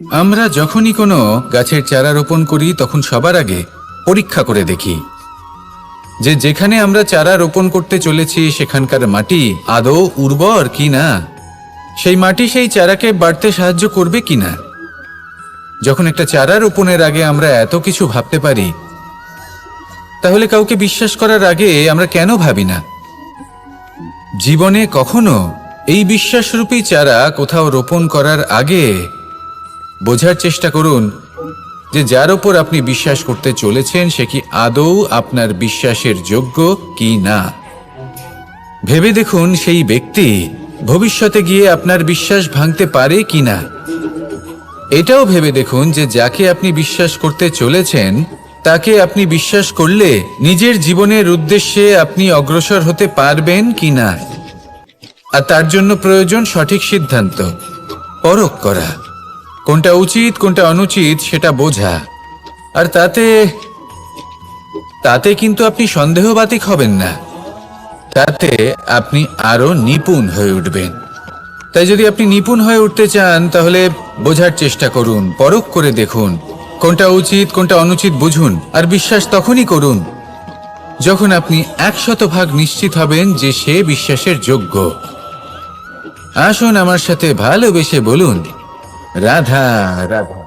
আমরা যখনই কোনো গাছের চারা রোপণ করি তখন সবার আগে পরীক্ষা করে দেখি যে যেখানে আমরা চারা রোপণ করতে চলেছি সেখানকার মাটি আদৌ উর্বর কি না, সেই মাটি সেই চারাকে বাড়তে সাহায্য করবে কিনা। যখন একটা চারা রোপণের আগে আমরা এত কিছু ভাবতে পারি, তাহলে কাউকে বিশ্বাস করার আগে আমরা কেন ভাবি না? জীবনে কখনো এই বিশ্বাসরূপী চারা কোথাও রোপণ করার আগে বোঝার চেষ্টা করুন যে যার ওপর আপনি বিশ্বাস করতে চলেছেন সে কি আদৌ আপনার বিশ্বাসের যোগ্য কি না। ভেবে দেখুন সেই ব্যক্তি ভবিষ্যতে গিয়ে আপনার বিশ্বাস ভাঙতে পারে কি না। এটাও ভেবে দেখুন যে যাকে আপনি বিশ্বাস করতে চলেছেন তাকে আপনি বিশ্বাস করলে নিজের জীবনের উদ্দেশ্যে আপনি অগ্রসর হতে পারবেন কি না। আর তার জন্য প্রয়োজন সঠিক সিদ্ধান্ত, পরখ করা, কোনটা উচিত কোনটা অনুচিত সেটা বোঝা। আর তাতে কিন্তু আপনি সন্দেহবাতিক হবেন না, তাতে আপনি আরো নিপুণ হয়ে উঠবেন। তাই যদি আপনি নিপুণ হয়ে উঠতে চান তাহলে বোঝার চেষ্টা করুন, পরখ করে দেখুন, কোনটা উচিত কোনটা অনুচিত বুঝুন। আর বিশ্বাস তখনই করুন যখন আপনি 100% নিশ্চিত হবেন যে সে বিশ্বাসের যোগ্য। আসুন আমার সাথে ভালোবেসে বলুন, রাধা রাধা।